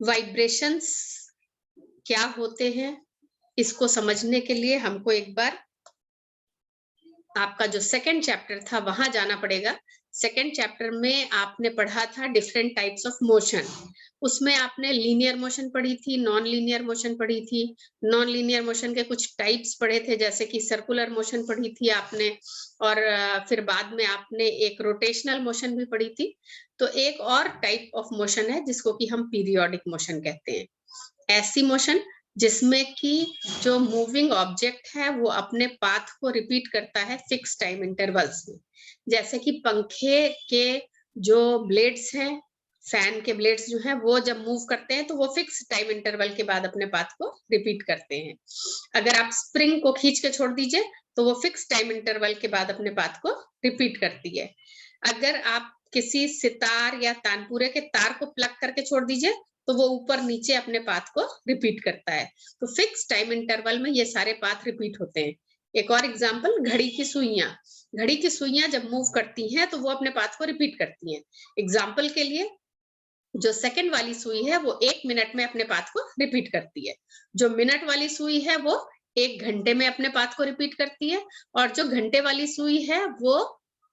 Vibrations क्या होते हैं, इसको समझने के लिए हमको एक बार आपका जो सेकंड चैप्टर था वहां जाना पड़ेगा। सेकंड चैप्टर में आपने पढ़ा था डिफरेंट टाइप्स ऑफ मोशन। उसमें आपने लीनियर मोशन पढ़ी थी, नॉन लीनियर मोशन पढ़ी थी। नॉन लीनियर मोशन के कुछ टाइप्स पढ़े थे, जैसे कि सर्कुलर मोशन पढ़ी थी आपने, और फिर बाद में आपने एक रोटेशनल मोशन भी पढ़ी थी। तो एक और टाइप ऑफ मोशन है जिसको कि हम पीरियोडिक मोशन कहते हैं। ऐसी मोशन जिसमें कि जो मूविंग ऑब्जेक्ट है वो अपने पाथ को रिपीट करता है फिक्स टाइम इंटरवल्स में। जैसे कि पंखे के जो ब्लेड्स हैं, फैन के ब्लेड्स जो हैं, वो जब मूव करते हैं तो वो फिक्स टाइम इंटरवल के बाद अपने पाथ को रिपीट करते हैं। अगर आप स्प्रिंग को खींच के छोड़ दीजिए तो वो फिक्स टाइम इंटरवल के बाद अपने पाथ को रिपीट करती है। अगर आप किसी सितार या तानपुरे के तार को प्लग करके छोड़ दीजिए तो वो ऊपर नीचे अपने पाथ को रिपीट करता है। तो फिक्स टाइम इंटरवल में ये सारे पाथ रिपीट होते हैं। एक और एग्जांपल, घड़ी की सुइयां। घड़ी की सुइयां जब मूव करती हैं तो वो अपने पाथ को रिपीट करती हैं। एग्जांपल के लिए, जो सेकंड वाली सुई है वो 1 मिनट में अपने पाथ को रिपीट करती है। जो मिनट वाली सुई है वो 1 घंटे में अपने पाथ को रिपीट करती है, और जो घंटे वाली सुई है वो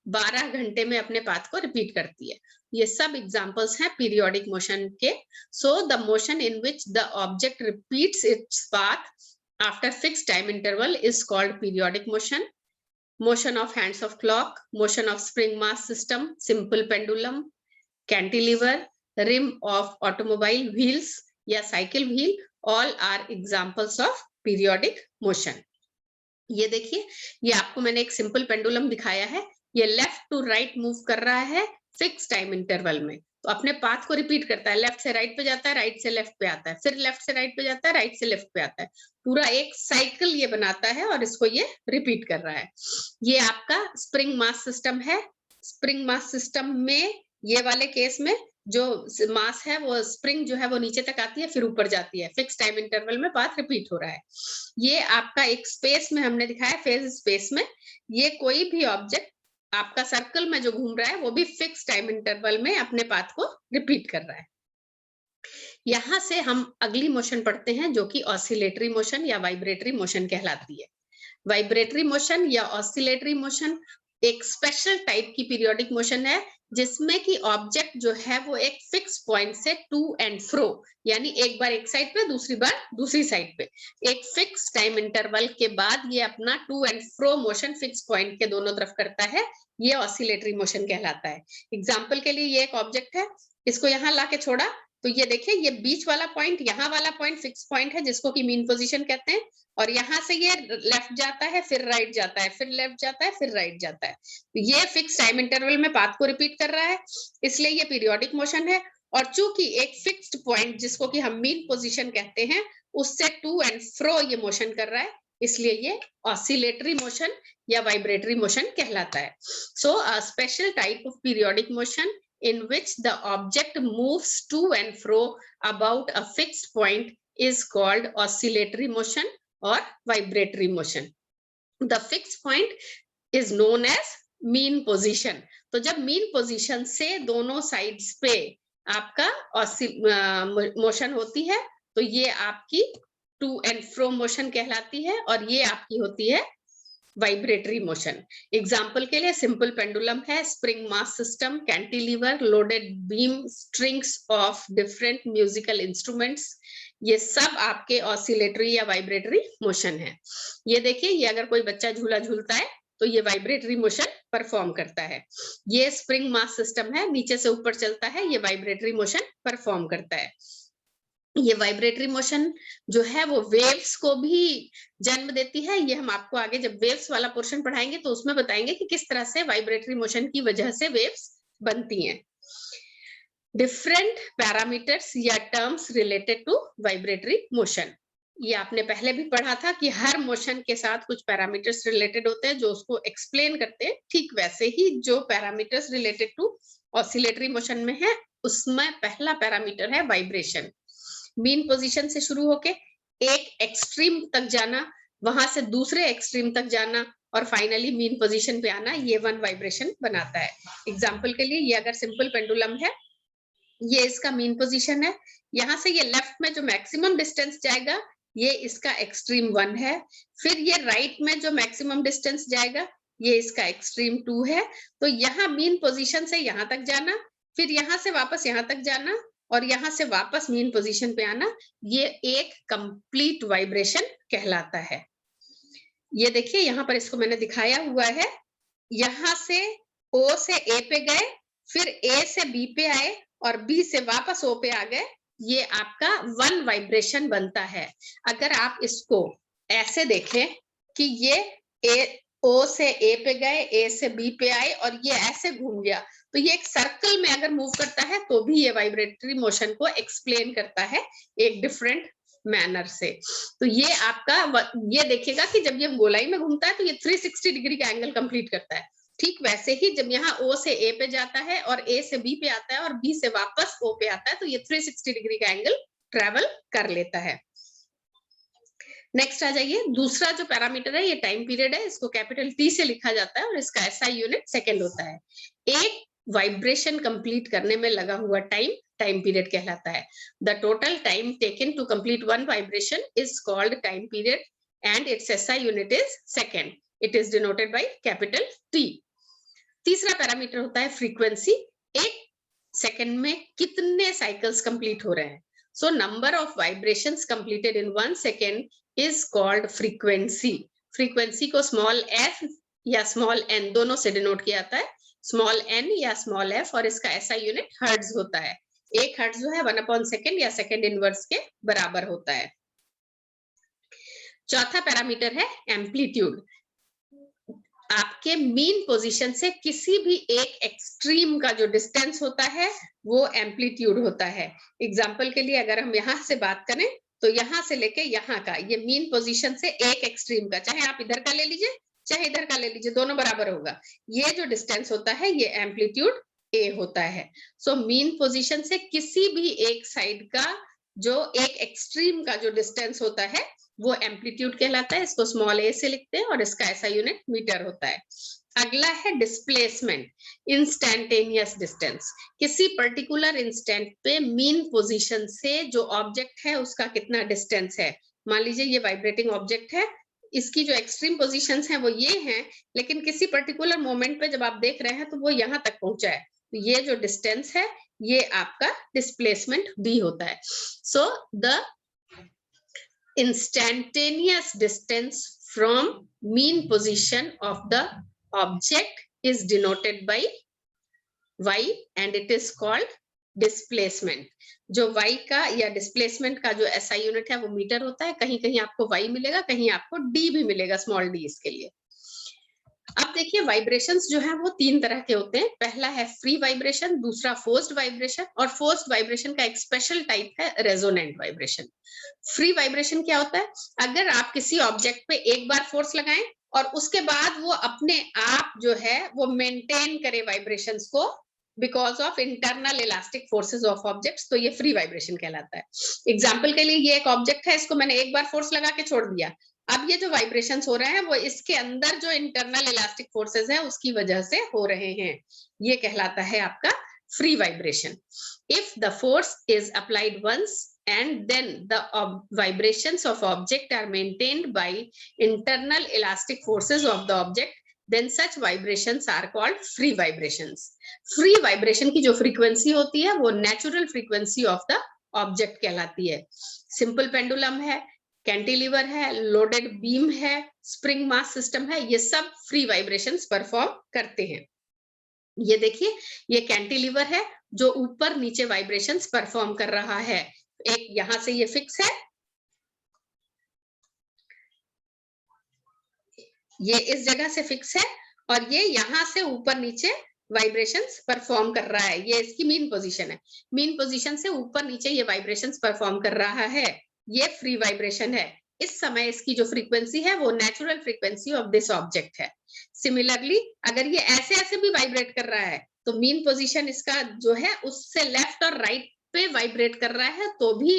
12 घंटे में अपने पाथ को रिपीट करती है। ये सब एग्जांपल्स हैं पीरियोडिक मोशन के। So the motion in which the object repeats its path after fix time interval is called periodic motion. Motion of hands of clock, motion of spring mass system, simple pendulum, cantilever, rim of automobile wheels या cycle wheel, all are examples of periodic motion। ये देखिए, ये आपको मैंने एक simple pendulum दिखाया है। ये लेफ्ट टू राइट मूव कर रहा है फिक्स टाइम इंटरवल में, तो अपने पाथ को रिपीट करता है। लेफ्ट से राइट पे जाता है, राइट से लेफ्ट पे आता है, फिर लेफ्ट से राइट पे जाता है, राइट से लेफ्ट पे आता है। पूरा एक साइकिल ये बनाता है और इसको ये रिपीट कर रहा है। ये आपका स्प्रिंग मास सिस्टम है। स्प्रिंग मास सिस्टम में ये वाले केस में जो मास है वो स्प्रिंग जो है वो नीचे तक आती है फिर ऊपर जाती है। फिक्स टाइम इंटरवल में पाथ रिपीट हो रहा है। ये आपका एक स्पेस में हमने दिखाया, फेज स्पेस में। ये कोई भी ऑब्जेक्ट आपका सर्कल में जो घूम रहा है वो भी फिक्स टाइम इंटरवल में अपने पाथ को रिपीट कर रहा है। यहां से हम अगली मोशन पढ़ते हैं जो कि ऑसिलेटरी मोशन या वाइब्रेटरी मोशन कहलाती है। वाइब्रेटरी मोशन या ऑसिलेटरी मोशन एक स्पेशल टाइप की पीरियोडिक मोशन है जिसमें कि ऑब्जेक्ट जो है वो एक फिक्स पॉइंट से टू एंड फ्रो, यानी एक बार एक साइड पे दूसरी बार दूसरी साइड पे, एक फिक्स टाइम इंटरवल के बाद ये अपना to and fro motion fix point के दोनों तरफ करता है। ये ऑसिलेटरी मोशन कहलाता है। एग्जाम्पल के लिए, ये एक ऑब्जेक्ट है, इसको यहाँ ला के छोड़ा तो ये देखिए, ये बीच वाला पॉइंट, यहाँ वाला पॉइंट फिक्स पॉइंट है जिसको कि मीन पोजीशन कहते हैं, और यहाँ से ये लेफ्ट जाता है, फिर राइट जाता है, फिर लेफ्ट जाता है, फिर राइट जाता है। ये फिक्स टाइम इंटरवल में पाथ को रिपीट कर रहा है, इसलिए ये पीरियोडिक मोशन है। और चूंकि एक फिक्स्ड पॉइंट जिसको कि हम मीन पोजीशन कहते हैं उससे टू एंड फ्रो ये मोशन कर रहा है, इसलिए ये ऑसिलेटरी मोशन या वाइब्रेटरी मोशन कहलाता है। So a special type of periodic motion in which the object moves to and fro about a fixed point is called oscillatory motion or vibratory motion. The fixed point is known as mean position. तो जब mean position से दोनों sides पे आपका motion होती है तो ये आपकी to and fro मोशन कहलाती है, और ये आपकी होती है वाइब्रेटरी मोशन। एग्जाम्पल के लिए सिंपल पेंडुलम है, spring mass system, cantilever, loaded beam, strings of different musical instruments, ये सब आपके ऑसिलेटरी या वाइब्रेटरी मोशन है। ये देखिए, ये अगर कोई बच्चा झूला झूलता है तो ये वाइब्रेटरी मोशन परफॉर्म करता है। ये स्प्रिंग मास सिस्टम है, नीचे से ऊपर चलता है, ये वाइब्रेटरी मोशन परफॉर्म करता है। ये वाइब्रेटरी मोशन जो है वो वेव्स को भी जन्म देती है। ये हम आपको आगे जब वेव्स वाला पोर्शन पढ़ाएंगे तो उसमें बताएंगे कि किस तरह से वाइब्रेटरी मोशन की वजह से वेव्स बनती हैं। डिफरेंट पैरामीटर्स या terms related to vibratory motion, ये आपने पहले भी पढ़ा था कि हर मोशन के साथ कुछ पैरामीटर्स रिलेटेड होते हैं जो उसको एक्सप्लेन करते हैं। ठीक वैसे ही जो parameters related to oscillatory motion में है उसमें पहला पैरामीटर है वाइब्रेशन। मीन पोजीशन से शुरू होके एक एक्सट्रीम तक जाना, वहां से दूसरे एक्सट्रीम तक जाना, और फाइनली मीन पोजीशन पे आना, ये वन वाइब्रेशन बनाता है। एग्जाम्पल के लिए, ये अगर सिंपल पेंडुलम है ये इसका मीन पोजीशन है। यहाँ से ये लेफ्ट में जो मैक्सिमम डिस्टेंस जाएगा ये इसका एक्सट्रीम 1 है। फिर ये राइट में जो मैक्सिमम डिस्टेंस जाएगा ये इसका एक्सट्रीम 2 है। तो यहाँ मीन पोजीशन से यहाँ तक जाना, फिर यहाँ से वापस यहाँ तक जाना और यहाँ से वापस मीन पोजीशन पे आना, ये एक कंप्लीट वाइब्रेशन कहलाता है। ये देखिए यहाँ पर इसको मैंने दिखाया हुआ है। यहाँ से O से A पे गए, फिर A से B पे आए और B से वापस O पे आ गए, ये आपका 1 वाइब्रेशन बनता है। अगर आप इसको ऐसे देखें कि ये O से A पे गए, A से B पे आए और ये ऐसे घूम गया, तो ये एक सर्कल में अगर मूव करता है तो भी ये वाइब्रेटरी मोशन को एक्सप्लेन करता है एक डिफरेंट मैनर से। तो ये आपका ये देखिएगा कि जब ये गोलाई में घूमता है तो ये 360 डिग्री का एंगल कंप्लीट करता है। ठीक वैसे ही जब यहाँ O से A पे जाता है और A से B पे आता है और B से वापस O पे आता है तो ये 360 डिग्री का एंगल ट्रेवल कर लेता है। नेक्स्ट आ जाइए, दूसरा जो पैरामीटर है ये टाइम पीरियड है, इसको कैपिटल T से लिखा जाता है और इसका SI यूनिट सेकेंड होता है। एक वाइब्रेशन कंप्लीट करने में लगा हुआ टाइम पीरियड कहलाता है। The total time taken to complete one vibration is called time period and its SI unit is second. It is denoted by capital T। तीसरा पैरामीटर होता है फ्रीक्वेंसी। एक सेकेंड में कितने साइकिल्स कंप्लीट हो रहे हैं। So number of vibrations completed in 1 second is called frequency. Frequency को स्मॉल f या स्मॉल n दोनों से डिनोट किया जाता है, स्मॉल n या स्मॉल f, और इसका SI यूनिट हर्ट्ज होता है। एक हर्ट्ज जो है 1/सेकेंड या सेकेंड इनवर्स के बराबर होता है। चौथा पैरामीटर है एम्पलीट्यूड। आपके मीन पोजीशन से किसी भी एक एक्सट्रीम का जो डिस्टेंस होता है वो एम्पलीट्यूड होता है। एग्जाम्पल के लिए अगर हम यहाँ से बात करें तो यहाँ से लेके यहाँ का ये मीन पोजीशन से एक एक्सट्रीम का, चाहे आप इधर का ले लीजिए चाहे इधर का ले लीजिए, दोनों बराबर होगा। ये जो डिस्टेंस होता है ये एम्पलीट्यूड A होता है। सो मीन पोजीशन से किसी भी एक साइड का जो एक एक्सट्रीम का जो डिस्टेंस होता है वो एम्पलीट्यूड कहलाता है। इसको स्मॉल a से लिखते हैं और इसका SI यूनिट मीटर होता है। अगला है डिस्प्लेसमेंट, इंस्टैंटेनियस डिस्टेंस। किसी पर्टिकुलर इंस्टेंट पे मीन पोजीशन से जो ऑब्जेक्ट है उसका कितना डिस्टेंस है। मान लीजिए ये वाइब्रेटिंग ऑब्जेक्ट है, इसकी जो एक्सट्रीम पोजीशंस हैं वो ये हैं, लेकिन किसी पर्टिकुलर मोमेंट पे जब आप देख रहे हैं तो वो यहाँ तक पहुंचा है, तो ये जो डिस्टेंस है ये आपका डिस्प्लेसमेंट D होता है। So the instantaneous distance from mean position of the object is denoted by y and it is called displacement। जो y का या displacement का जो SI यूनिट है वो मीटर होता है। कहीं कहीं आपको y मिलेगा, कहीं आपको d भी मिलेगा, स्मॉल d इसके लिए। अब देखिए वाइब्रेशंस जो है वो 3 तरह के होते हैं। पहला है फ्री वाइब्रेशन, दूसरा फोर्स्ड वाइब्रेशन, और फोर्स्ड वाइब्रेशन का एक स्पेशल टाइप है रेजोनेंट वाइब्रेशन। फ्री वाइब्रेशन क्या होता है, अगर आप किसी ऑब्जेक्ट पे एक बार फोर्स लगाएं और उसके बाद वो अपने आप जो है वो मेंटेन करे वाइब्रेशंस को because of internal elastic forces of objects, तो ये फ्री वाइब्रेशन कहलाता है। एग्जाम्पल के लिए ये एक ऑब्जेक्ट है, इसको मैंने एक बार फोर्स लगा के छोड़ दिया, अब ये जो वाइब्रेशंस हो रहे हैं वो इसके अंदर जो इंटरनल इलास्टिक फोर्सेस है उसकी वजह से हो रहे हैं, ये कहलाता है आपका free vibration. If the force is applied once and then the vibrations of object are maintained by internal elastic forces of the object, then such vibrations are called free vibrations। free vibration की जो frequency होती है वो natural frequency of the object कहलाती है। simple pendulum है, cantilever है, loaded beam है, स्प्रिंग मास सिस्टम है, ये सब फ्री वाइब्रेशंस परफॉर्म करते हैं। ये देखिए ये कैंटिलीवर है जो ऊपर नीचे वाइब्रेशंस परफॉर्म कर रहा है। एक यहां से ये फिक्स है, ये इस जगह से फिक्स है और ये यहां से ऊपर नीचे वाइब्रेशंस परफॉर्म कर रहा है। ये इसकी मीन पोजीशन है, मीन पोजीशन से ऊपर नीचे ये वाइब्रेशंस परफॉर्म कर रहा है, ये फ्री वाइब्रेशन है। इस समय इसकी जो फ्रीक्वेंसी है वो natural frequency of this object है। सिमिलरली अगर ये ऐसे ऐसे भी वाइब्रेट कर रहा है तो मीन पोजीशन इसका जो है उससे लेफ्ट और राइट पे वाइब्रेट कर रहा है, तो भी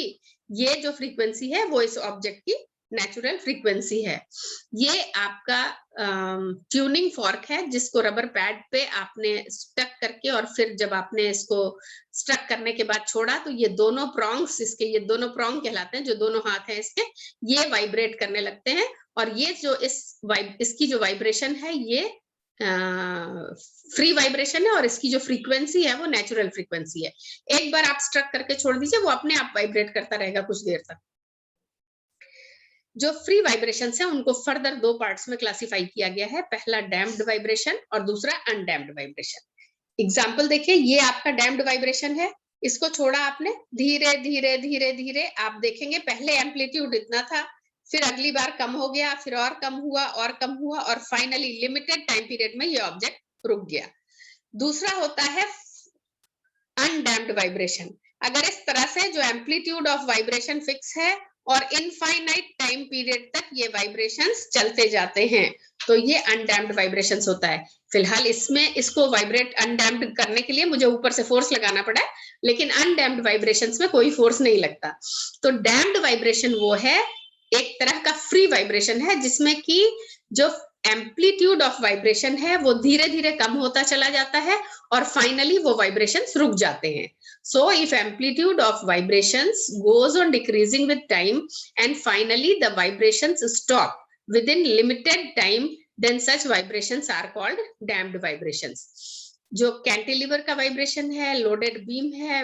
ये जो फ्रीक्वेंसी है वो इस ऑब्जेक्ट की नेचुरल फ्रीक्वेंसी है। ये आपका ट्यूनिंग फॉर्क है जिसको रबर पैड पे आपने स्टक करके और फिर जब आपने इसको स्टक करने के बाद छोड़ा तो ये दोनों प्रॉन्ग्स इसके, ये दोनों प्रॉन्ग कहलाते हैं, जो दोनों हाथ हैं इसके, ये वाइब्रेट करने लगते हैं। और ये जो इसकी जो वाइब्रेशन है ये फ्री वाइब्रेशन है और इसकी जो फ्रीक्वेंसी है वो नेचुरल फ्रीक्वेंसी है। एक बार आप स्ट्रक करके छोड़ दीजिए, वो अपने आप वाइब्रेट करता रहेगा कुछ देर तक। जो फ्री वाइब्रेशंस है उनको फर्दर दो पार्ट्स में क्लासिफाई किया गया है, पहला डैम्प्ड वाइब्रेशन और दूसरा अनडैम्प्ड वाइब्रेशन। एग्जांपल देखिए, ये आपका डैम्प्ड वाइब्रेशन है, इसको छोड़ा आपने, धीरे धीरे धीरे धीरे आप देखेंगे पहले एम्पलीट्यूड इतना था, फिर अगली बार कम हो गया, फिर और कम हुआ और कम हुआ और फाइनली लिमिटेड टाइम पीरियड में ये ऑब्जेक्ट रुक गया। दूसरा होता है अनडैम्प्ड वाइब्रेशन। अगर इस तरह से जो एम्पलीट्यूड ऑफ वाइब्रेशन फिक्स है और इनफाइनाइट टाइम पीरियड तक ये वाइब्रेशंस चलते जाते हैं तो ये अनडैम्प्ड वाइब्रेशंस होता है। फिलहाल इसमें इसको वाइब्रेट अनडैम्प्ड करने के लिए मुझे ऊपर से फोर्स लगाना पड़ा है, लेकिन अनडैम्प्ड वाइब्रेशंस में कोई फोर्स नहीं लगता। तो डैम्प्ड वाइब्रेशन वो है, एक तरह का फ्री वाइब्रेशन है जिसमें कि जो एम्पलीट्यूड ऑफ वाइब्रेशन है वो धीरे धीरे कम होता चला जाता है और फाइनली वो वाइब्रेशंस रुक जाते हैं। So if amplitude of vibrations goes on decreasing with time and finally the vibrations stop within limited time, then such vibrations are called damped vibrations. जो कैंटिलीवर का वाइब्रेशन है, लोडेड बीम है,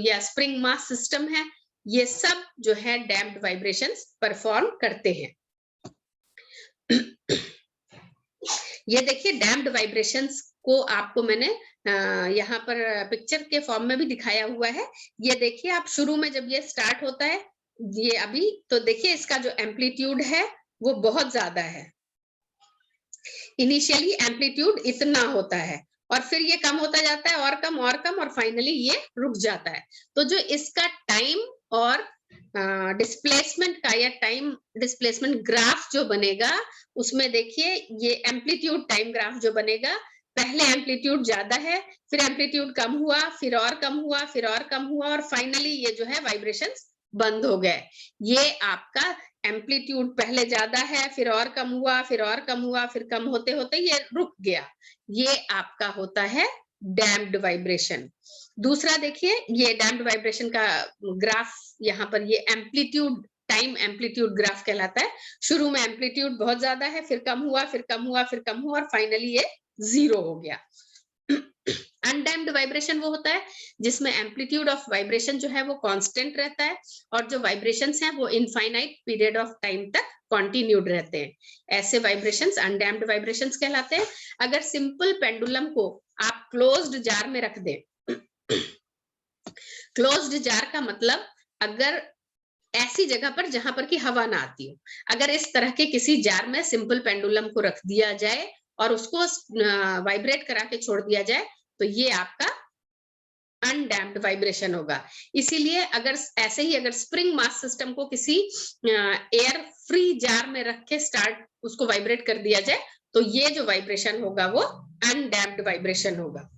या spring mass system है, ये सब जो है डैम्प्ड वाइब्रेशंस परफॉर्म करते हैं। ये देखिए डैम्प्ड वाइब्रेशंस को आपको मैंने यहाँ पर पिक्चर के फॉर्म में भी दिखाया हुआ है। ये देखिए आप शुरू में जब ये स्टार्ट होता है, ये अभी तो देखिए इसका जो एम्पलीट्यूड है वो बहुत ज्यादा है। इनिशियली एम्पलीट्यूड इतना होता है और फिर ये कम होता जाता है और कम और फाइनली ये रुक जाता है। तो जो इसका टाइम और डिस्प्लेसमेंट का या टाइम डिस्प्लेसमेंट ग्राफ जो बनेगा उसमें देखिए ये एम्पलीट्यूड टाइम ग्राफ जो बनेगा, पहले एम्पलीट्यूड ज्यादा है, फिर एम्पलीट्यूड कम हुआ, फिर और कम हुआ, फिर और कम हुआ और फाइनली ये जो है वाइब्रेशंस बंद हो गए। ये आपका एम्पलीट्यूड पहले ज्यादा है, फिर और कम हुआ, फिर और कम हुआ, फिर कम होते होते ये रुक गया। ये आपका होता है डैम्प्ड वाइब्रेशन। दूसरा देखिए ये डैम्प्ड वाइब्रेशन का ग्राफ, यहाँ पर ये एम्पलीट्यूड टाइम एम्पलीट्यूड ग्राफ कहलाता है। शुरू में एम्पलीट्यूड बहुत ज्यादा है, फिर कम हुआ, फिर कम हुआ, फिर कम हुआ और फाइनली ये जीरो हो गया। अनडैम्प्ड वाइब्रेशन वो होता है जिसमें एम्पलीट्यूड ऑफ वाइब्रेशन जो है वो कांस्टेंट रहता है और जो वाइब्रेशंस हैं वो इनफाइनाइट पीरियड ऑफ टाइम तक कंटिन्यूड रहते हैं। ऐसे वाइब्रेशंस अनडैम्प्ड वाइब्रेशंस कहलाते हैं। अगर सिंपल पेंडुलम को आप क्लोज्ड जार में रख दें, क्लोज्ड जार का मतलब अगर ऐसी जगह पर जहां पर की हवा ना आती हो, अगर इस तरह के किसी जार में सिंपल पेंडुलम को रख दिया जाए और उसको वाइब्रेट करा के छोड़ दिया जाए तो ये आपका अनडैम्प्ड वाइब्रेशन होगा। इसीलिए अगर ऐसे ही अगर स्प्रिंग मास सिस्टम को किसी एयर फ्री जार में रख के उसको वाइब्रेट कर दिया जाए तो ये जो वाइब्रेशन होगा वो अनडैम्प्ड वाइब्रेशन होगा।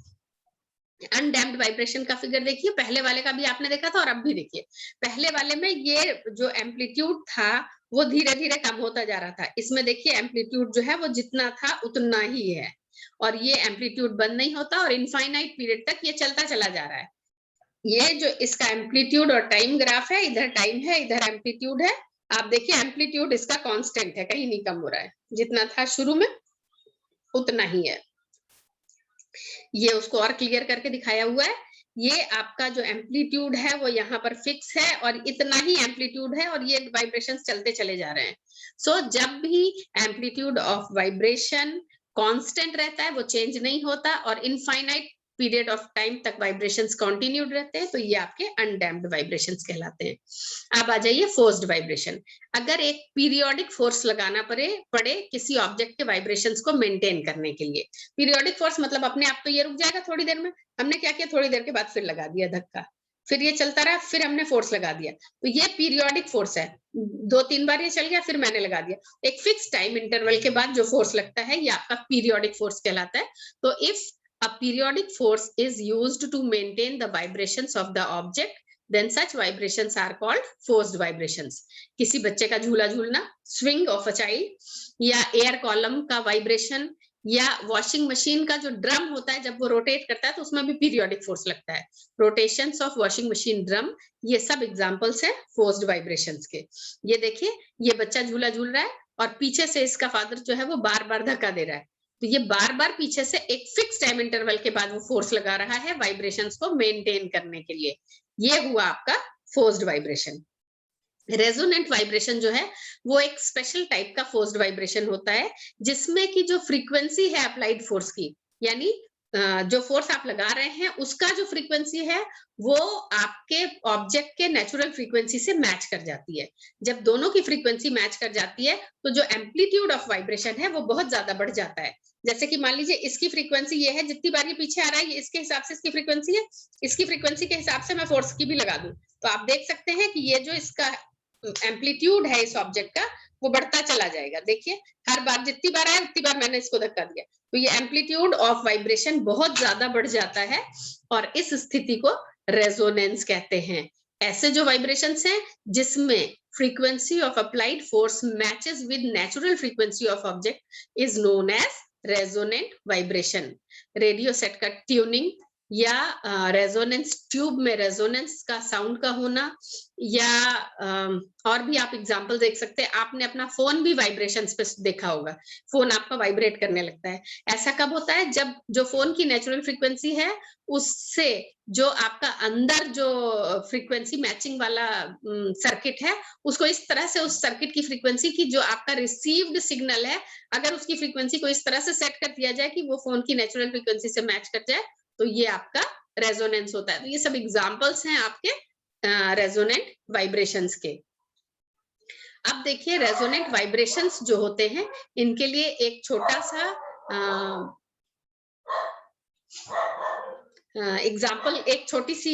अनडैम्प्ड वाइब्रेशन का फिगर देखिए, पहले वाले का भी आपने देखा था और अब भी देखिए। पहले वाले में ये जो एम्पलीट्यूड था वो धीरे धीरे कम होता जा रहा था, इसमें देखिए एम्पलीट्यूड जो है वो जितना था उतना ही है और ये एम्पलीट्यूड बंद नहीं होता और इनफाइनाइट पीरियड तक ये चलता चला जा रहा है। ये जो इसका एम्पलीट्यूड और टाइम ग्राफ है, इधर टाइम है इधर एम्पलीट्यूड है। आप देखिए एम्पलीट्यूड इसका कांस्टेंट है, कहीं नहीं कम हो रहा है, जितना था शुरू में उतना ही है। ये उसको और क्लियर करके दिखाया हुआ है। ये आपका जो एम्पलीट्यूड है वो यहाँ पर फिक्स है और इतना ही एम्पलीट्यूड है और ये वाइब्रेशंस चलते चले जा रहे हैं। सो जब भी एम्पलीट्यूड ऑफ वाइब्रेशन कांस्टेंट रहता है, वो चेंज नहीं होता और इनफाइनाइट पीरियड ऑफ टाइम तक वाइब्रेशंस कंटिन्यूड रहते हैं, तो ये आपके अनडैम्प्ड वाइब्रेशंस कहलाते हैं। अब आ जाइए फोर्स्ड वाइब्रेशन। अगर एक पीरियोडिक फोर्स लगाना पड़े किसी ऑब्जेक्ट के वाइब्रेशंस को मेंटेन करने के लिए, पीरियोडिक फोर्स मतलब अपने आप तो ये रुक जाएगा थोड़ी देर में, हमने क्या किया थोड़ी देर के बाद फिर लगा दिया धक्का, फिर ये चलता रहा, फिर हमने फोर्स लगा दिया, तो ये पीरियोडिक फोर्स है। 2-3 बार ये चल गया, फिर मैंने लगा दिया, एक फिक्स टाइम इंटरवल के बाद जो फोर्स लगता है ये आपका पीरियोडिक फोर्स कहलाता है। तो if a periodic force is used to maintain the vibrations of the object, then such vibrations are called forced vibrations. किसी बच्चे का झूला झूलना, swing of a child, या एयर कॉलम का वाइब्रेशन, या वॉशिंग मशीन का जो ड्रम होता है जब वो रोटेट करता है तो उसमें भी पीरियोडिक फोर्स लगता है. Rotations of washing machine drum, ये सब एग्जांपल्स है फोर्स्ड वाइब्रेशंस के. ये देखिए, ये बच्चा झूला झूल रहा है और पीछे से इसका फादर जो है वो बार बार धक्का दे रहा है, तो ये बार बार पीछे से एक फिक्स टाइम इंटरवल के बाद वो फोर्स लगा रहा है वाइब्रेशंस को मेंटेन करने के लिए. ये हुआ आपका फोर्स्ड वाइब्रेशन. रेजोनेंट वाइब्रेशन जो है वो एक स्पेशल टाइप का फोर्स्ड वाइब्रेशन होता है, जिसमें की जो फ्रीक्वेंसी है अप्लाइड फोर्स की, यानी जो फोर्स आप लगा रहे हैं उसका जो फ्रीक्वेंसी है वो आपके ऑब्जेक्ट के नेचुरल फ्रीक्वेंसी से मैच कर जाती है. जब दोनों की फ्रीक्वेंसी मैच कर जाती है तो जो एम्पलीट्यूड ऑफ वाइब्रेशन है वो बहुत ज्यादा बढ़ जाता है. जैसे कि मान लीजिए इसकी फ्रीक्वेंसी ये है, जितनी बार ये पीछे आ रहा है इसके हिसाब से इसकी फ्रीक्वेंसी है, इसकी फ्रीक्वेंसी के हिसाब से मैं फोर्स की भी लगा दूं तो आप देख सकते हैं कि ये जो इसका एम्पलीट्यूड है इस ऑब्जेक्ट का वो बढ़ता चला जाएगा. देखिए, हर बार जितनी बार आया उतनी बार मैंने इसको धक्का दिया तो ये एम्पलीट्यूड ऑफ वाइब्रेशन बहुत ज्यादा बढ़ जाता है और इस स्थिति को रेजोनेंस कहते हैं. ऐसे जो वाइब्रेशंस हैं जिसमें frequency of applied force matches with natural frequency of object is known as resonant vibration. Radio set का ट्यूनिंग या रेजोनेंस ट्यूब में रेजोनेंस का साउंड का होना, या और भी आप एग्जांपल देख सकते हैं. आपने अपना फोन भी वाइब्रेशंस पे देखा होगा, फोन आपका वाइब्रेट करने लगता है. ऐसा कब होता है? जब जो फोन की नेचुरल फ्रीक्वेंसी है उससे जो आपका अंदर जो फ्रीक्वेंसी मैचिंग वाला सर्किट है उसको इस तरह से उस सर्किट की फ्रीक्वेंसी की जो आपका रिसीव्ड सिग्नल है अगर उसकी फ्रीक्वेंसी को इस तरह से सेट कर दिया जाए कि वो फोन की नेचुरल फ्रीक्वेंसी से मैच कर जाए तो ये आपका रेजोनेंस होता है. तो ये सब एग्जांपल्स हैं आपके रेजोनेंट वाइब्रेशंस के. अब देखिए, रेजोनेंट वाइब्रेशंस जो होते हैं इनके लिए एक छोटा सा एग्जाम्पल, एक छोटी सी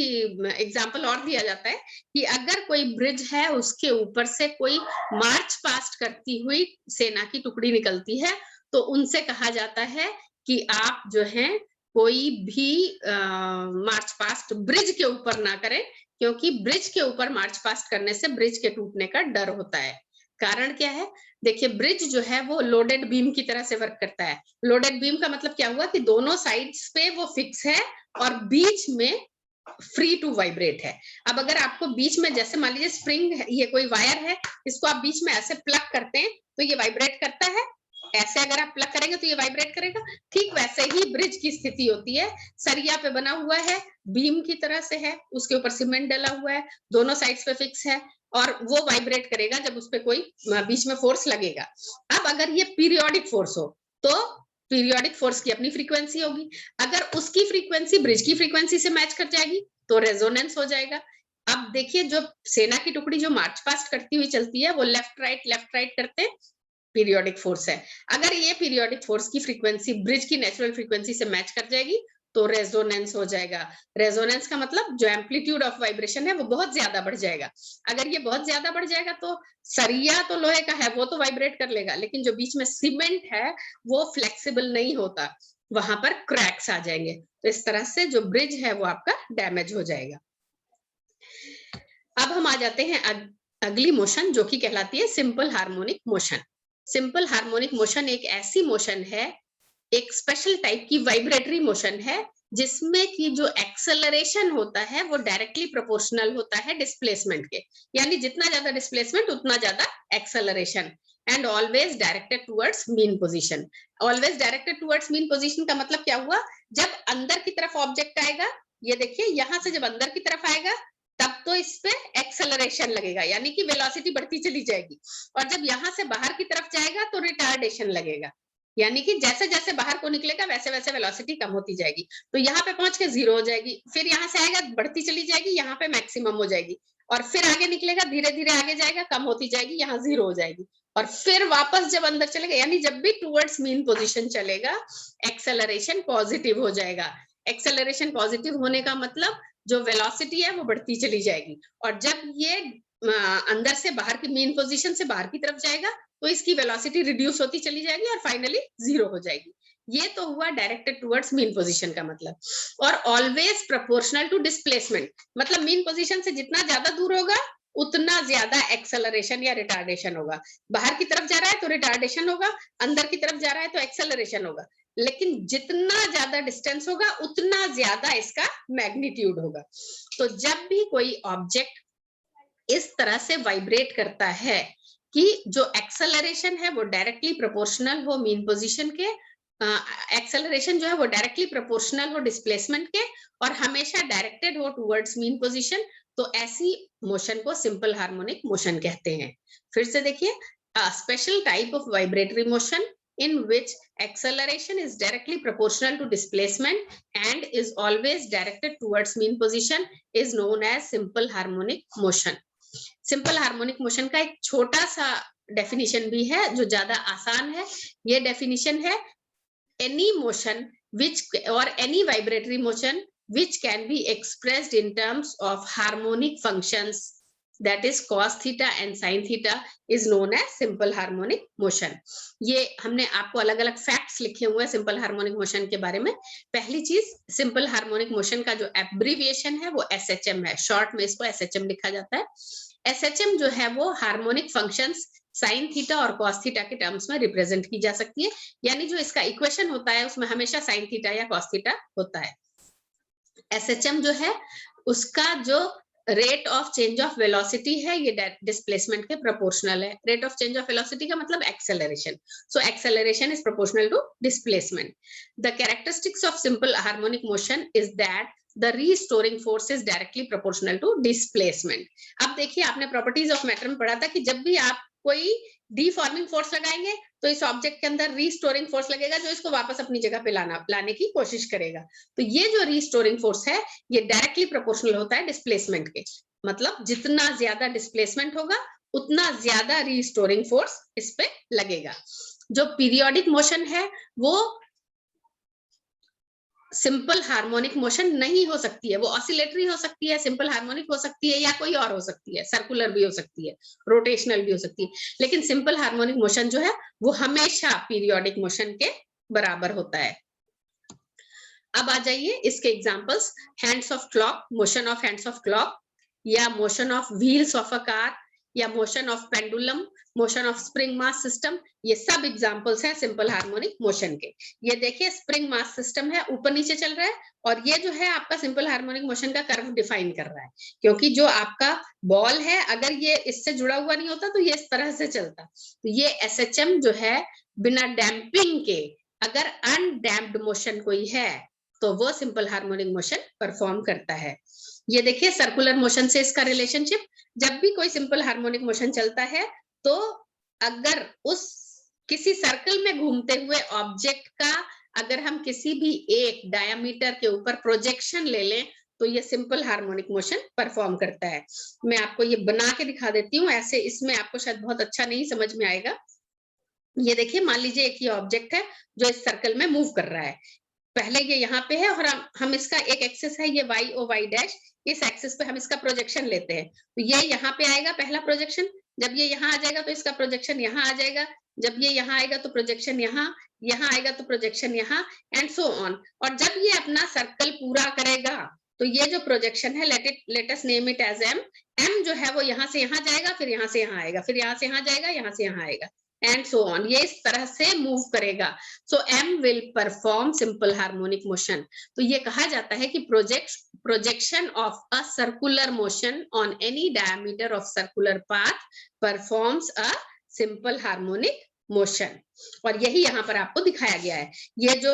एग्जाम्पल और दिया जाता है कि अगर कोई ब्रिज है उसके ऊपर से कोई मार्च पास्ट करती हुई सेना की टुकड़ी निकलती है तो उनसे कहा जाता है कि आप जो है कोई भी मार्च पास्ट ब्रिज के ऊपर ना करें, क्योंकि ब्रिज के ऊपर मार्च पास्ट करने से ब्रिज के टूटने का डर होता है. कारण क्या है? देखिए, ब्रिज जो है वो लोडेड बीम की तरह से वर्क करता है. लोडेड बीम का मतलब क्या हुआ कि दोनों साइड्स पे वो फिक्स है और बीच में फ्री टू वाइब्रेट है. अब अगर आपको बीच में, जैसे मान लीजिए स्प्रिंग है, ये कोई वायर है, इसको आप बीच में ऐसे प्लग करते हैं तो ये वाइब्रेट करता है. ऐसे अगर आप प्लग करेंगे तो ये वाइब्रेट करेगा. ठीक वैसे ही ब्रिज की स्थिति होती है. सरिया पे बना हुआ है, बीम की तरह से है, उसके ऊपर सीमेंट डला हुआ है, दोनों साइड्स पे फिक्स है और वो वाइब्रेट करेगा जब उस पे कोई बीच में फोर्स लगेगा. अब अगर ये पीरियोडिक फोर्स हो तो पीरियोडिक फोर्स की अपनी फ्रीक्वेंसी होगी. अगर उसकी फ्रीक्वेंसी ब्रिज की फ्रीक्वेंसी से मैच कर जाएगी तो रेजोनेंस हो जाएगा. अब देखिए, जो सेना की टुकड़ी जो मार्च पास्ट करती हुई चलती है वो लेफ्ट राइट करते पीरियोडिक फोर्स है. अगर ये पीरियोडिक फोर्स की फ्रीक्वेंसी ब्रिज की नेचुरल फ्रीक्वेंसी से मैच कर जाएगी तो रेजोनेंस हो जाएगा. रेजोनेंस का मतलब जो एम्पलीट्यूड ऑफ वाइब्रेशन है वो बहुत ज्यादा बढ़ जाएगा. अगर ये बहुत ज्यादा बढ़ जाएगा तो सरिया तो लोहे का है, वो तो वाइब्रेट कर लेगा, लेकिन जो बीच में सीमेंट है वो फ्लेक्सिबल नहीं होता, वहां पर क्रैक्स आ जाएंगे. तो इस तरह से जो ब्रिज है वो आपका डैमेज हो जाएगा. अब हम आ जाते हैं अगली मोशन जो कि कहलाती है simple harmonic motion. Simple harmonic motion एक ऐसी मोशन है, एक स्पेशल टाइप की वाइब्रेटरी मोशन है जिसमें कि जो एक्सेलरेशन होता है वो डायरेक्टली प्रोपोर्शनल होता है डिस्प्लेसमेंट के. यानी जितना ज्यादा डिस्प्लेसमेंट उतना ज्यादा acceleration. And always directed towards mean position. Always directed towards mean position का मतलब क्या हुआ? जब अंदर की तरफ ऑब्जेक्ट आएगा, ये देखिए यहां से जब अंदर की तरफ आएगा तब तो इस पे एक्सेलरेशन लगेगा, यानी कि वेलोसिटी बढ़ती चली जाएगी. और जब यहां से बाहर की तरफ जाएगा तो रिटार्डेशन लगेगा, यानी कि जैसे जैसे बाहर को निकलेगा वैसे वैसे वेलोसिटी कम होती जाएगी. तो यहाँ पे पहुंच के जीरो हो जाएगी, फिर यहाँ से आएगा बढ़ती चली जाएगी, यहाँ पे मैक्सिमम हो जाएगी, और फिर आगे निकलेगा धीरे धीरे आगे जाएगा, कम होती जाएगी, यहाँ जीरो हो जाएगी, और फिर वापस जब अंदर चलेगा, यानी जब भी टुवर्ड्स मीन पोजीशन चलेगा एक्सेलरेशन पॉजिटिव हो जाएगा. एक्सेलरेशन पॉजिटिव होने का मतलब जो वेलोसिटी है वो बढ़ती चली जाएगी, और जब ये अंदर से बाहर की मीन पोजीशन से बाहर की तरफ जाएगा तो इसकी वेलोसिटी रिड्यूस होती चली जाएगी और फाइनली जीरो हो जाएगी. ये तो हुआ डायरेक्टेड टुवर्ड्स मीन पोजीशन का मतलब। और ऑलवेज प्रोपोर्शनल टू डिस्प्लेसमेंट, मतलब मीन पोजीशन से जितना ज्यादा दूर होगा उतना ज्यादा एक्सेलरेशन या रिटार्डेशन होगा। बाहर की तरफ जा रहा है तो रिटार्डेशन होगा, अंदर की तरफ जा रहा है तो एक्सेलरेशन होगा। लेकिन जितना ज्यादा डिस्टेंस होगा उतना ज्यादा इसका मैग्नीट्यूड होगा। तो जब भी कोई ऑब्जेक्ट इस तरह से वाइब्रेट करता है कि जो एक्सेलरेशन है वो डायरेक्टली प्रोपोर्शनल हो मीन पोजीशन के, एक्सेलरेशन जो है वो डायरेक्टली प्रोपोर्शनल हो डिस्प्लेसमेंट के, और हमेशा डायरेक्टेड हो टुवर्ड्स मीन पोजीशन, तो ऐसी मोशन को सिंपल हार्मोनिक मोशन कहते हैं। फिर से देखिए, special type of vibratory motion in which acceleration is directly proportional to displacement and is always directed towards mean position is known as simple harmonic motion. Simple harmonic motion का एक छोटा सा definition भी है जो ज्यादा आसान है। ये डेफिनेशन है any motion which or any vibratory motion which can be expressed in terms of harmonic functions, that is cos theta and sin theta, is known as simple harmonic motion. ये हमने आपको अलग अलग फैक्ट्स लिखे हुए हैं simple harmonic motion के बारे में। पहली चीज, सिंपल हार्मोनिक मोशन का जो एब्रीविएशन है वो SHM है, शॉर्ट में इसको SHM लिखा जाता है। SHM जो है वो हार्मोनिक फंक्शंस साइन थीटा और कॉस थीटा के टर्म्स में रिप्रेजेंट की जा सकती है, यानी जो इसका इक्वेशन होता है उसमें हमेशा साइन थीटा या कॉस थीटा होता है। SHM जो है उसका जो rate of change of velocity है ये डिस्प्लेसमेंट के प्रोपोर्शनल है। Rate of change of velocity का मतलब acceleration, so acceleration is proportional to displacement. The characteristics of simple harmonic motion is that the restoring force is directly proportional to displacement. अब देखिए, आपने properties of matter में पढ़ा था कि जब भी आप कोई डिफॉर्मिंग फोर्स लगाएंगे तो इस ऑब्जेक्ट के अंदर रीस्टोरिंग फोर्स लगेगा जो इसको वापस अपनी जगह पे लाने की कोशिश करेगा। तो ये जो रीस्टोरिंग फोर्स है ये डायरेक्टली प्रोपोर्शनल होता है डिस्प्लेसमेंट के, मतलब जितना ज्यादा डिस्प्लेसमेंट होगा उतना ज्यादा रीस्टोरिंग फोर्स इस पे लगेगा। जो पीरियोडिक मोशन है वो सिंपल हार्मोनिक मोशन नहीं हो सकती है, वो ऑसिलेटरी हो सकती है, सिंपल हार्मोनिक हो सकती है, या कोई और हो सकती है, सर्कुलर भी हो सकती है, रोटेशनल भी हो सकती है, लेकिन सिंपल हार्मोनिक मोशन जो है वो हमेशा पीरियोडिक मोशन के बराबर होता है। अब आ जाइए इसके examples, hands of clock, motion of hands of clock, या motion of wheels of a car, या motion of pendulum, motion of spring mass system, ये सब एग्जांपल्स हैं सिंपल हार्मोनिक मोशन के। ये देखिए, स्प्रिंग मास सिस्टम है, ऊपर नीचे चल रहा है, और ये जो है आपका सिंपल हार्मोनिक मोशन का कर्व डिफाइन कर रहा है, क्योंकि जो आपका बॉल है अगर ये इससे जुड़ा हुआ नहीं होता तो ये इस तरह से चलता। तो ये SHM जो है बिना डैम्पिंग के, अगर अनडैम्प्ड मोशन कोई है तो वो सिंपल हार्मोनिक मोशन परफॉर्म करता है। ये देखिए सर्कुलर मोशन से इसका रिलेशनशिप, जब भी कोई सिंपल हार्मोनिक मोशन चलता है तो अगर उस किसी सर्कल में घूमते हुए ऑब्जेक्ट का अगर हम किसी भी एक डायमीटर के ऊपर प्रोजेक्शन ले लें तो ये सिंपल हार्मोनिक मोशन परफॉर्म करता है। मैं आपको ये बना के दिखा देती हूँ, ऐसे इसमें आपको शायद बहुत अच्छा नहीं समझ में आएगा। ये देखिए, मान लीजिए एक ये ऑब्जेक्ट है जो इस सर्कल में मूव कर रहा है, पहले ये यहाँ पे है और हम इसका एक एक्सिस है ये y और y डैश, इस एक्सिस पे हम इसका प्रोजेक्शन लेते हैं, तो ये यहाँ पे आएगा पहला प्रोजेक्शन, जब ये यहाँ आ जाएगा तो इसका प्रोजेक्शन यहाँ आ जाएगा, जब ये यहाँ आएगा तो प्रोजेक्शन यहाँ, यहाँ आएगा तो प्रोजेक्शन यहाँ, एंड सो ऑन। और जब ये अपना सर्कल पूरा करेगा तो ये जो प्रोजेक्शन है, let us name it as m जो है वो यहाँ से यहाँ जाएगा, फिर यहाँ से यहाँ आएगा, फिर यहाँ से यहाँ जाएगा, यहाँ से यहाँ आएगा, एंड सो ऑन, ये इस तरह से मूव करेगा। सो m will perform simple harmonic motion. तो ये कहा जाता है कि projection of a circular motion on any diameter of circular path performs a simple harmonic motion, और यही यहाँ पर आपको दिखाया गया है। ये जो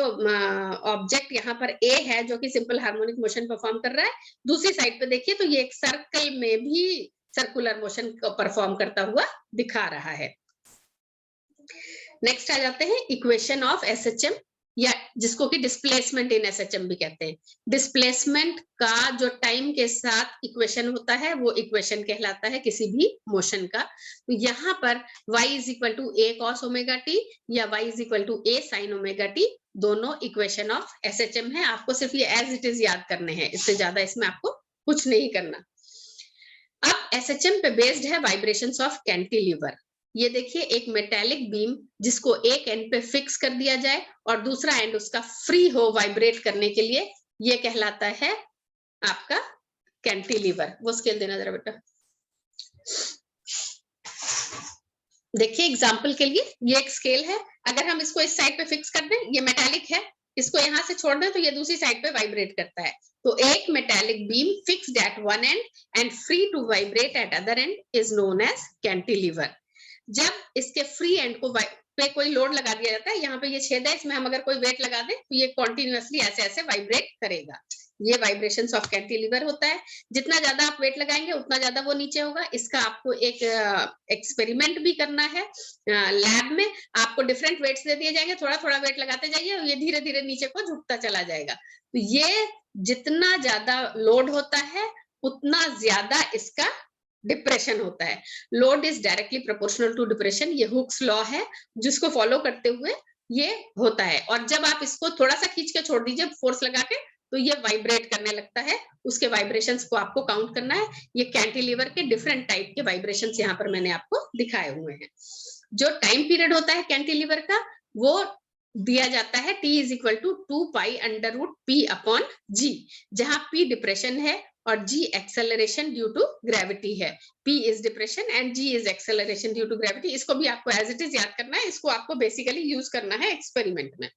ऑब्जेक्ट यहाँ पर A है जो कि सिंपल हार्मोनिक मोशन परफॉर्म कर रहा है, दूसरी साइड पे देखिए तो ये एक सर्कल में भी सर्कुलर मोशन को परफॉर्म करता हुआ दिखा रहा है। नेक्स्ट आ जाते हैं इक्वेशन ऑफ SHM, या जिसको कि डिस्प्लेसमेंट इन SHM भी कहते हैं। डिस्प्लेसमेंट का जो टाइम के साथ इक्वेशन होता है वो इक्वेशन कहलाता है किसी भी मोशन का। तो यहाँ पर y is equal to a cos omega t या y is equal to a sin omega t, दोनों इक्वेशन ऑफ SHM है। आपको सिर्फ ये एज इट इज याद करने हैं, इससे ज्यादा इसमें आपको कुछ नहीं करना। अब SHM पे बेस्ड है वाइब्रेशंस ऑफ कैंटिलीवर। ये देखिए एक मेटालिक बीम जिसको एक एंड पे फिक्स कर दिया जाए और दूसरा एंड उसका फ्री हो वाइब्रेट करने के लिए, ये कहलाता है आपका कैंटिलीवर। वो स्केल देना जरा बेटा। देखिए एग्जाम्पल के लिए ये एक स्केल है, अगर हम इसको इस साइड पे फिक्स कर दें, ये मेटालिक है, इसको यहां से छोड़ दें तो ये दूसरी साइड पे वाइब्रेट करता है। तो एक metallic beam fixed at one end and free to vibrate at other end is known as cantilever. जब इसके फ्री एंड को पे कोई लोड लगा दिया जाता है, यहाँ पे ये छेद है, इसमें हम अगर कोई वेट लगा दें तो ये कॉन्टिन्यूअसली ऐसे ऐसे वाइब्रेट करेगा। ये वाइब्रेशंस ऑफ कैंटिलीवर होता है। जितना ज्यादा आप वेट लगाएंगे उतना ज्यादा वो नीचे होगा। इसका आपको एक एक्सपेरिमेंट भी करना है लैब में। आपको डिफरेंट वेट्स दे दिए जाएंगे, थोड़ा थोड़ा वेट लगाते जाइए और ये धीरे धीरे नीचे को झुकता चला जाएगा। तो ये जितना ज्यादा लोड होता है उतना ज्यादा इसका डिप्रेशन होता है। Load is directly proportional to depression, ये हुक्स लॉ है जिसको फॉलो करते हुए ये होता है। और जब आप इसको थोड़ा सा खींच के छोड़ दीजिए फोर्स लगा के, तो ये वाइब्रेट करने लगता है। उसके वाइब्रेशंस को आपको काउंट करना है। ये कैंटिलीवर के डिफरेंट टाइप के वाइब्रेशंस यहाँ पर मैंने आपको दिखाए हुए हैं। जो टाइम पीरियड होता है कैंटिलीवर का वो दिया जाता है T is equal to 2 pi under root P upon G, जहां P डिप्रेशन है और G acceleration due to gravity है। P is depression and G is acceleration due to gravity. इसको भी आपको एज इट इज याद करना है, इसको आपको बेसिकली यूज करना है एक्सपेरिमेंट में।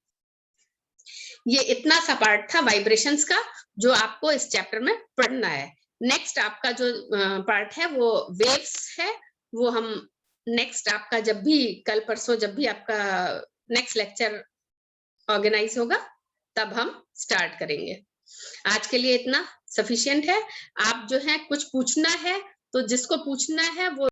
ये इतना सा पार्ट था वाइब्रेशंस का जो आपको इस चैप्टर में पढ़ना है। नेक्स्ट आपका जो पार्ट है वो वेव्स है, वो हम नेक्स्ट आपका जब भी कल परसों जब भी आपका नेक्स्ट लेक्चर ऑर्गेनाइज होगा तब हम स्टार्ट करेंगे। आज के लिए इतना सफिशिएंट है। आप जो है कुछ पूछना है तो जिसको पूछना है वो